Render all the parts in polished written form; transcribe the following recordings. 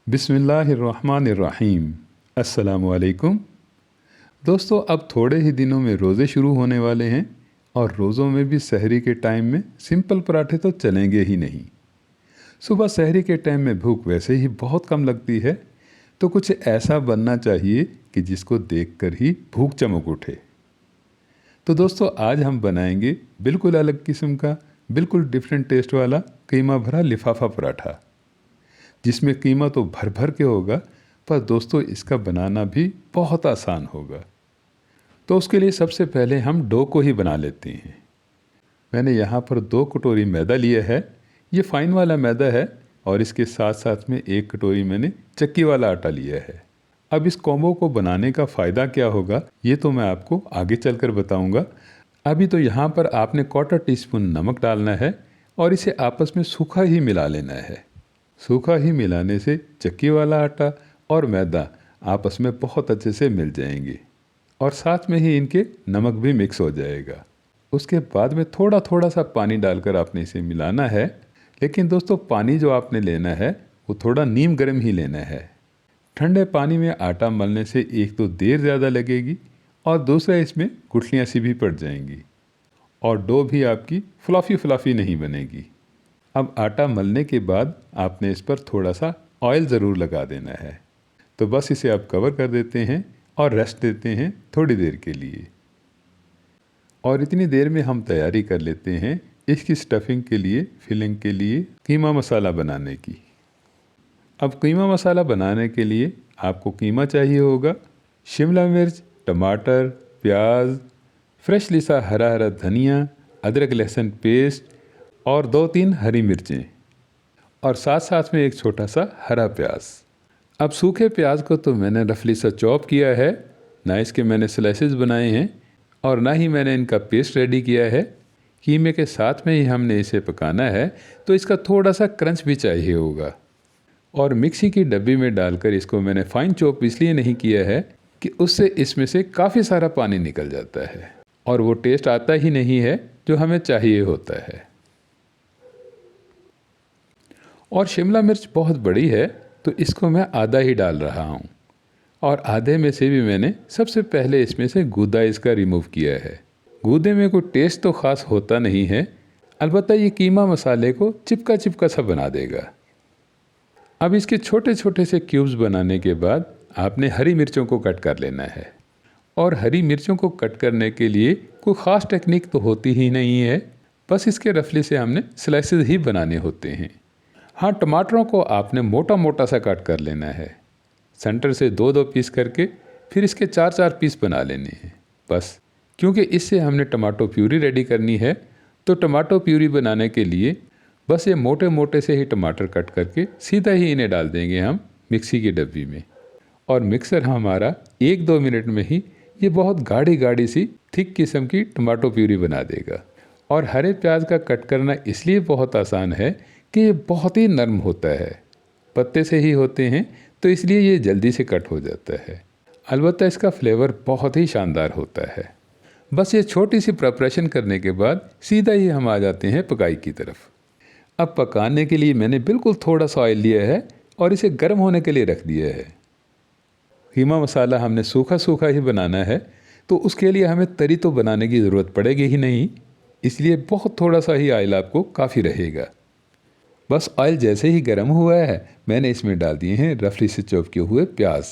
बिस्मिल्लाहिर्रहमानिर्रहीम। अस्सलामुअलैकुम। दोस्तों, अब थोड़े ही दिनों में रोज़े शुरू होने वाले हैं और रोज़ों में भी सहरी के टाइम में सिंपल पराठे तो चलेंगे ही नहीं। सुबह सहरी के टाइम में भूख वैसे ही बहुत कम लगती है, तो कुछ ऐसा बनना चाहिए कि जिसको देखकर ही भूख चमक उठे। तो दोस्तों, आज हम बनाएंगे बिल्कुल अलग किस्म का, बिल्कुल डिफरेंट टेस्ट वाला कीमा भरा लिफाफा पराठा, जिसमें कीमा तो भर भर के होगा, पर दोस्तों इसका बनाना भी बहुत आसान होगा। तो उसके लिए सबसे पहले हम डो को ही बना लेते हैं। मैंने यहाँ पर 2 कटोरी मैदा लिया है। ये फाइन वाला मैदा है और इसके साथ साथ में 1 कटोरी मैंने चक्की वाला आटा लिया है। अब इस कॉम्बो को बनाने का फ़ायदा क्या होगा, ये तो मैं आपको आगे चलकर बताऊंगा। अभी तो यहाँ पर आपने 1/4 टीस्पून नमक डालना है और इसे आपस में सूखा ही मिला लेना है। सूखा ही मिलाने से चक्की वाला आटा और मैदा आपस में बहुत अच्छे से मिल जाएंगे और साथ में ही इनके नमक भी मिक्स हो जाएगा। उसके बाद में थोड़ा थोड़ा सा पानी डालकर आपने इसे मिलाना है। लेकिन दोस्तों, पानी जो आपने लेना है वो थोड़ा नीम गर्म ही लेना है। ठंडे पानी में आटा मलने से एक तो देर ज़्यादा लगेगी और दूसरा इसमें गुठलियाँ सी भी पड़ जाएंगी और डो भी आपकी फ्लफ़ी फ्लफ़ी नहीं बनेगी। अब आटा मलने के बाद आपने इस पर थोड़ा सा ऑयल ज़रूर लगा देना है। तो बस इसे आप कवर कर देते हैं और रेस्ट देते हैं थोड़ी देर के लिए। और इतनी देर में हम तैयारी कर लेते हैं इसकी स्टफिंग के लिए, फिलिंग के लिए कीमा मसाला बनाने की। अब कीमा मसाला बनाने के लिए आपको कीमा चाहिए होगा, शिमला मिर्च, टमाटर, प्याज, फ्रेश लिसा हरा हरा धनिया, अदरक लहसुन पेस्ट और 2-3 हरी मिर्चें और साथ साथ में एक छोटा सा हरा प्याज। अब सूखे प्याज को तो मैंने रफली सा चॉप किया है, ना इसके मैंने स्लाइसेस बनाए हैं और ना ही मैंने इनका पेस्ट रेडी किया है। कीमे के साथ में ही हमने इसे पकाना है, तो इसका थोड़ा सा क्रंच भी चाहिए होगा। और मिक्सी की डब्बी में डालकर इसको मैंने फाइन चॉप इसलिए नहीं किया है कि उससे इसमें से काफ़ी सारा पानी निकल जाता है और वो टेस्ट आता ही नहीं है जो हमें चाहिए होता है। और शिमला मिर्च बहुत बड़ी है, तो इसको मैं आधा ही डाल रहा हूँ और आधे में से भी मैंने सबसे पहले इसमें से गूदा इसका रिमूव किया है। गूदे में कोई टेस्ट तो ख़ास होता नहीं है, अलबत्ता ये कीमा मसाले को चिपका चिपका सा बना देगा। अब इसके छोटे छोटे से क्यूब्स बनाने के बाद आपने हरी मिर्चों को कट कर लेना है। और हरी मिर्चों को कट करने के लिए कोई ख़ास टेक्निक तो होती ही नहीं है, बस इसके रफली से हमने स्लाइसेस ही बनाने होते हैं। हाँ, टमाटरों को आपने मोटा मोटा सा काट कर लेना है, सेंटर से 2-2 पीस करके फिर इसके 4-4 पीस बना लेने हैं बस। क्योंकि इससे हमने टमाटो प्यूरी रेडी करनी है, तो टमाटो प्यूरी बनाने के लिए बस ये मोटे मोटे से ही टमाटर कट करके सीधा ही इन्हें डाल देंगे हम मिक्सी की डब्बी में और मिक्सर हमारा 1-2 मिनट में ही ये बहुत गाढ़ी गाढ़ी सी थिक किस्म की टमाटो प्यूरी बना देगा। और हरे प्याज का कट करना इसलिए बहुत आसान है कि ये बहुत ही नरम होता है, पत्ते से ही होते हैं, तो इसलिए ये जल्दी से कट हो जाता है। अलबत्ता इसका फ्लेवर बहुत ही शानदार होता है। बस ये छोटी सी प्रिपरेशन करने के बाद सीधा ही हम आ जाते हैं पकाई की तरफ। अब पकाने के लिए मैंने बिल्कुल थोड़ा सा ऑयल लिया है और इसे गर्म होने के लिए रख दिया है। कीमा मसाला हमने सूखा सूखा ही बनाना है, तो उसके लिए हमें तरी तो बनाने की ज़रूरत पड़ेगी ही नहीं, इसलिए बहुत थोड़ा सा ही ऑयल आपको काफ़ी रहेगा। बस ऑयल जैसे ही गर्म हुआ है, मैंने इसमें डाल दिए हैं रफली से चॉप किए हुए प्याज।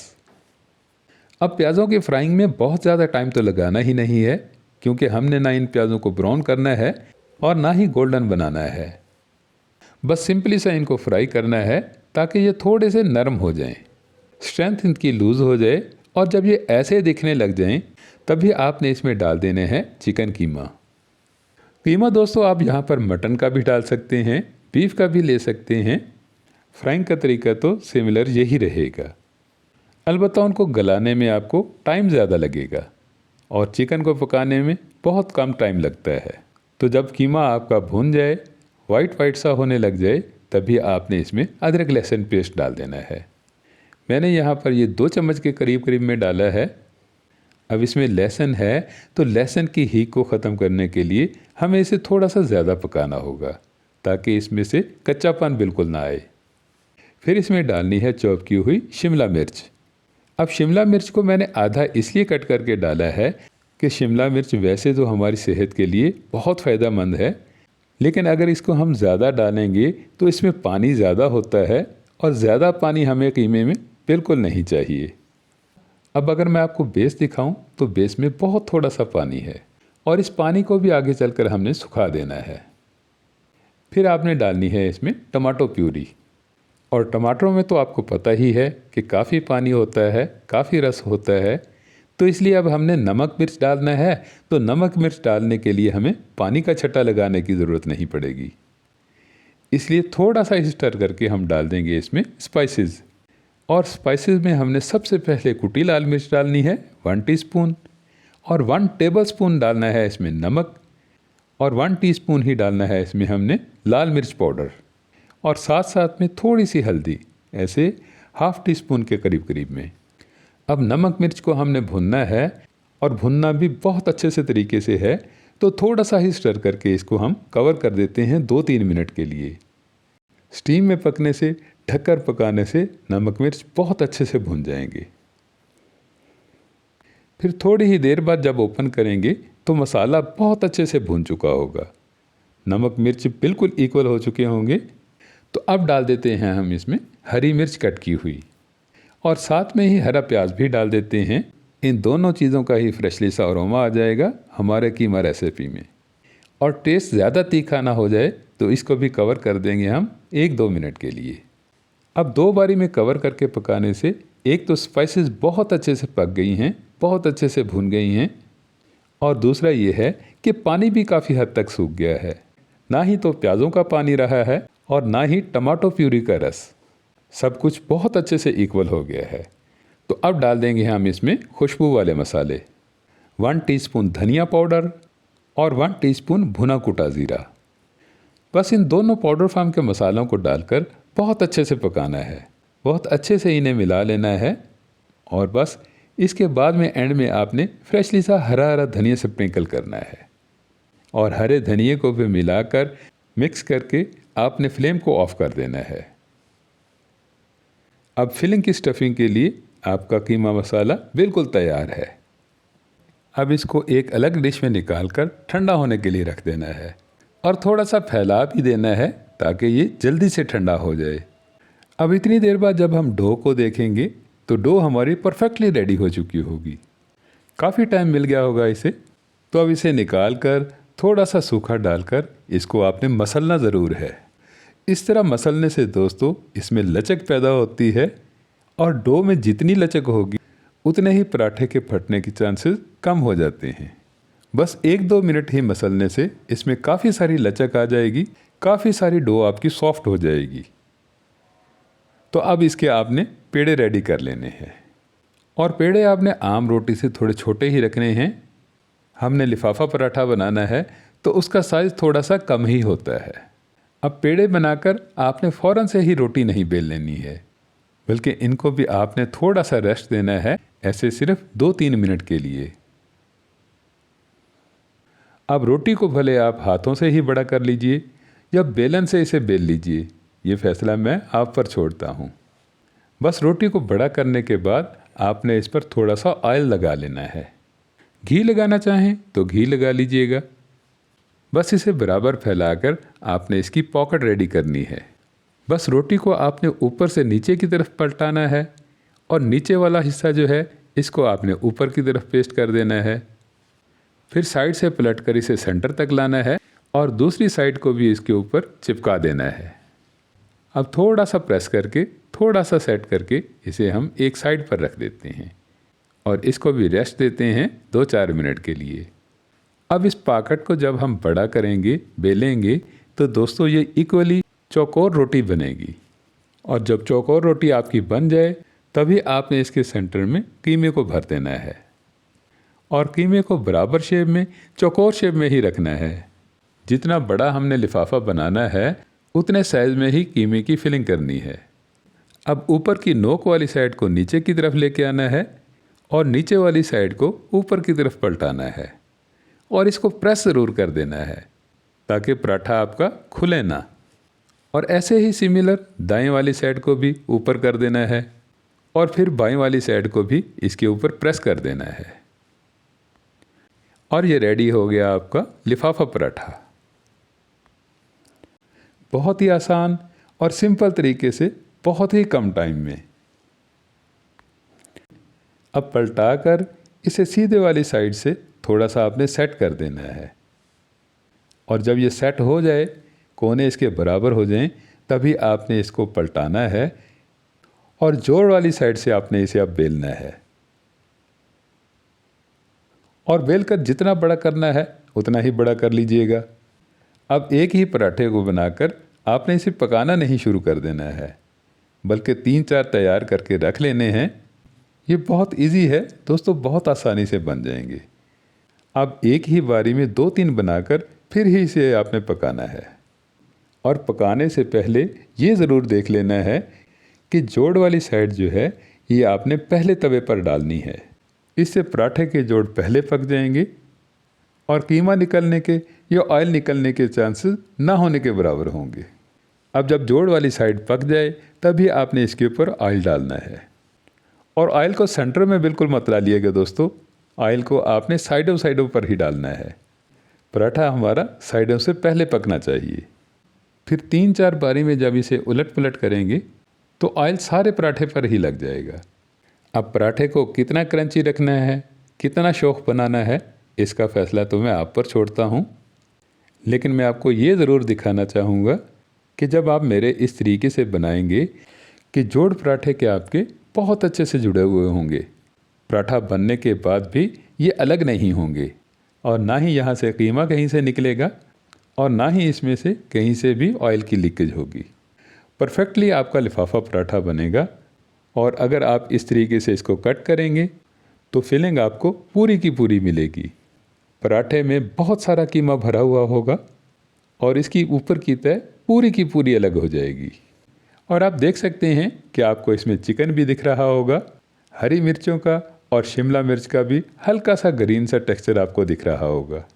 अब प्याज़ों की फ्राइंग में बहुत ज़्यादा टाइम तो लगाना ही नहीं है, क्योंकि हमने ना इन प्याज़ों को ब्राउन करना है और ना ही गोल्डन बनाना है। बस सिंपली सा इनको फ्राई करना है ताकि ये थोड़े से नरम हो जाएं, स्ट्रेंथ इनकी लूज़ हो जाए और जब ये ऐसे दिखने लग जाएं, तभी आपने इसमें डाल देने हैं चिकन कीमा। कीमा दोस्तों आप यहाँ पर मटन का भी डाल सकते हैं, बीफ का भी ले सकते हैं। फ्राइंग का तरीका तो सिमिलर यही रहेगा, अलबत्ता उनको गलाने में आपको टाइम ज़्यादा लगेगा और चिकन को पकाने में बहुत कम टाइम लगता है। तो जब कीमा आपका भून जाए, वाइट वाइट सा होने लग जाए, तभी आपने इसमें अदरक लहसुन पेस्ट डाल देना है। मैंने यहाँ पर ये 2 चम्मच के करीब करीब में डाला है। अब इसमें लहसुन है, तो लहसुन की हीक को ख़त्म करने के लिए हमें इसे थोड़ा सा ज़्यादा पकाना होगा ताकि इसमें से कच्चापन बिल्कुल ना आए। फिर इसमें डालनी है चॉप की हुई शिमला मिर्च। अब शिमला मिर्च को मैंने आधा इसलिए कट करके डाला है कि शिमला मिर्च वैसे तो हमारी सेहत के लिए बहुत फ़ायदेमंद है, लेकिन अगर इसको हम ज़्यादा डालेंगे तो इसमें पानी ज़्यादा होता है और ज़्यादा पानी हमें कीमे में बिल्कुल नहीं चाहिए। अब अगर मैं आपको बेस दिखाऊं तो बेस में बहुत थोड़ा सा पानी है और इस पानी को भी आगे चलकर हमने सुखा देना है। फिर आपने डालनी है इसमें टमाटो प्यूरी, और टमाटरों में तो आपको पता ही है कि काफ़ी पानी होता है, काफ़ी रस होता है, तो इसलिए अब हमने नमक मिर्च डालना है। तो नमक मिर्च डालने के लिए हमें पानी का छट्टा लगाने की ज़रूरत नहीं पड़ेगी, इसलिए थोड़ा सा स्टर करके हम डाल देंगे इसमें स्पाइसेस। और स्पाइसेस में हमने सबसे पहले कुटी लाल मिर्च डालनी है 1 टीस्पून, और 1 टेबलस्पून डालना है इसमें नमक, और 1 टीस्पून ही डालना है इसमें हमने लाल मिर्च पाउडर, और साथ साथ में थोड़ी सी हल्दी, ऐसे ½ टीस्पून के करीब करीब में। अब नमक मिर्च को हमने भुनना है, और भुनना भी बहुत अच्छे से तरीके से है, तो थोड़ा सा ही स्टर करके इसको हम कवर कर देते हैं 2-3 मिनट के लिए। स्टीम में पकने से, ढककर पकाने से नमक मिर्च बहुत अच्छे से भुन जाएंगे। फिर थोड़ी ही देर बाद जब ओपन करेंगे तो मसाला बहुत अच्छे से भुन चुका होगा, नमक मिर्च बिल्कुल इक्वल हो चुके होंगे। तो अब डाल देते हैं हम इसमें हरी मिर्च कट की हुई, और साथ में ही हरा प्याज भी डाल देते हैं। इन दोनों चीज़ों का ही फ्रेशली सा अरोमा आ जाएगा हमारे कीमा रेसिपी में। और टेस्ट ज़्यादा तीखा ना हो जाए तो इसको भी कवर कर देंगे हम 1-2 मिनट के लिए। अब 2 बारी में कवर करके पकाने से एक तो स्पाइसेस बहुत अच्छे से पक गई हैं, बहुत अच्छे से भुन गई हैं, और दूसरा ये है कि पानी भी काफ़ी हद तक सूख गया है। ना ही तो प्याज़ों का पानी रहा है और ना ही टमाटो प्यूरी का रस, सब कुछ बहुत अच्छे से इक्वल हो गया है। तो अब डाल देंगे हम इसमें खुशबू वाले मसाले, 1 टीस्पून धनिया पाउडर और 1 टीस्पून भुना कुटा ज़ीरा। बस इन दोनों पाउडर फॉर्म के मसालों को डालकर बहुत अच्छे से पकाना है, बहुत अच्छे से इन्हें मिला लेना है। और बस इसके बाद में एंड में आपने फ्रेशली सा हरा हरा धनिया स्प्रिंकल करना है, और हरे धनिए को भी मिलाकर मिक्स करके आपने फ्लेम को ऑफ कर देना है। अब फिलिंग की स्टफिंग के लिए आपका कीमा मसाला बिल्कुल तैयार है। अब इसको एक अलग डिश में निकालकर ठंडा होने के लिए रख देना है, और थोड़ा सा फैला भी देना है ताकि ये जल्दी से ठंडा हो जाए। अब इतनी देर बाद जब हम डो को देखेंगे तो डो हमारी परफेक्टली रेडी हो चुकी होगी, काफ़ी टाइम मिल गया होगा इसे। तो अब इसे निकाल कर थोड़ा सा सूखा डालकर इसको आपने मसलना ज़रूर है। इस तरह मसलने से दोस्तों इसमें लचक पैदा होती है, और डो में जितनी लचक होगी उतने ही पराठे के फटने के चांसेस कम हो जाते हैं। बस 1-2 मिनट ही मसलने से इसमें काफ़ी सारी लचक आ जाएगी, काफ़ी सारी डो आपकी सॉफ्ट हो जाएगी। तो अब इसके आपने पेड़े रेडी कर लेने हैं, और पेड़े आपने आम रोटी से थोड़े छोटे ही रखने हैं। हमने लिफाफा पराठा बनाना है तो उसका साइज़ थोड़ा सा कम ही होता है। अब पेड़े बनाकर आपने फ़ौरन से ही रोटी नहीं बेल लेनी है, बल्कि इनको भी आपने थोड़ा सा रेस्ट देना है, ऐसे सिर्फ 2-3 मिनट के लिए। अब रोटी को भले आप हाथों से ही बड़ा कर लीजिए या बेलन से इसे बेल लीजिए, ये फैसला मैं आप पर छोड़ता हूँ। बस रोटी को बड़ा करने के बाद आपने इस पर थोड़ा सा ऑयल लगा लेना है। घी लगाना चाहें तो घी लगा लीजिएगा। बस इसे बराबर फैलाकर आपने इसकी पॉकेट रेडी करनी है। बस रोटी को आपने ऊपर से नीचे की तरफ पलटाना है, और नीचे वाला हिस्सा जो है इसको आपने ऊपर की तरफ पेस्ट कर देना है। फिर साइड से पलटकर इसे सेंटर तक लाना है, और दूसरी साइड को भी इसके ऊपर चिपका देना है। अब थोड़ा सा प्रेस करके, थोड़ा सा सेट करके इसे हम एक साइड पर रख देते हैं, और इसको भी रेस्ट देते हैं 2-4 मिनट के लिए। अब इस पॉकेट को जब हम बड़ा करेंगे, बेलेंगे, तो दोस्तों ये इक्वली चौकोर रोटी बनेगी। और जब चौकोर रोटी आपकी बन जाए तभी आपने इसके सेंटर में कीमे को भर देना है, और कीमे को बराबर शेप में, चौकोर शेप में ही रखना है। जितना बड़ा हमने लिफाफा बनाना है उतने साइज़ में ही कीमे की फिलिंग करनी है। अब ऊपर की नोक वाली साइड को नीचे की तरफ लेके आना है, और नीचे वाली साइड को ऊपर की तरफ पलटाना है, और इसको प्रेस ज़रूर कर देना है ताकि पराठा आपका खुले ना। और ऐसे ही सिमिलर दाएं वाली साइड को भी ऊपर कर देना है और फिर बाएं वाली साइड को भी इसके ऊपर प्रेस कर देना है। और ये रेडी हो गया आपका लिफाफा पराठा। बहुत ही आसान और सिंपल तरीके से, बहुत ही कम टाइम में। अब पलटाकर इसे सीधे वाली साइड से थोड़ा सा आपने सेट कर देना है और जब ये सेट हो जाए, कोने इसके बराबर हो जाएं, तभी आपने इसको पलटाना है और जोड़ वाली साइड से आपने इसे अब बेलना है। और बेलकर जितना बड़ा करना है उतना ही बड़ा कर लीजिएगा। अब एक ही पराठे को बनाकर आपने इसे पकाना नहीं शुरू कर देना है, बल्कि 3-4 तैयार करके रख लेने हैं। ये बहुत इजी है दोस्तों, बहुत आसानी से बन जाएंगे। अब एक ही बारी में 2-3 बनाकर फिर ही इसे आपने पकाना है। और पकाने से पहले ये ज़रूर देख लेना है कि जोड़ वाली साइड जो है ये आपने पहले तवे पर डालनी है। इससे पराठे के जोड़ पहले पक जाएंगे और कीमा निकलने के या ऑयल निकलने के चांसेस ना होने के बराबर होंगे। अब जब जोड़ वाली साइड पक जाए तभी आपने इसके ऊपर ऑयल डालना है। और ऑयल को सेंटर में बिल्कुल मत डालिएगा दोस्तों, ऑयल को आपने साइडों पर ही डालना है। पराठा हमारा साइडों से पहले पकना चाहिए। फिर 3-4 बारी में जब इसे उलट पुलट करेंगे तो ऑयल सारे पराठे पर ही लग जाएगा। अब पराठे को कितना क्रंची रखना है, कितना शौक बनाना है, इसका फ़ैसला तो मैं आप पर छोड़ता हूँ। लेकिन मैं आपको ये ज़रूर दिखाना चाहूँगा कि जब आप मेरे इस तरीके से बनाएंगे कि जोड़ पराठे के आपके बहुत अच्छे से जुड़े हुए होंगे। पराठा बनने के बाद भी ये अलग नहीं होंगे और ना ही यहाँ से कीमा कहीं से निकलेगा और ना ही इसमें से कहीं से भी ऑयल की लीकेज होगी। परफेक्टली आपका लिफाफा पराठा बनेगा। और अगर आप इस तरीके से इसको कट करेंगे तो फिलिंग आपको पूरी की पूरी मिलेगी। पराठे में बहुत सारा कीमा भरा हुआ होगा और इसकी ऊपर की तय पूरी की पूरी अलग हो जाएगी। और आप देख सकते हैं कि आपको इसमें चिकन भी दिख रहा होगा, हरी मिर्चों का और शिमला मिर्च का भी हल्का सा ग्रीन सा टेक्सचर आपको दिख रहा होगा।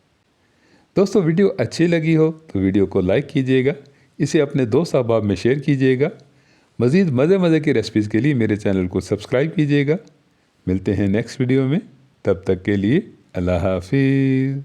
दोस्तों वीडियो अच्छी लगी हो तो वीडियो को लाइक कीजिएगा, इसे अपने दोस्त अहबाब में शेयर कीजिएगा। मज़ीद मज़े की रेसिपीज़ के लिए मेरे चैनल को सब्सक्राइब कीजिएगा। मिलते हैं नेक्स्ट वीडियो में, तब तक के लिए अल्लाह हाफिज़।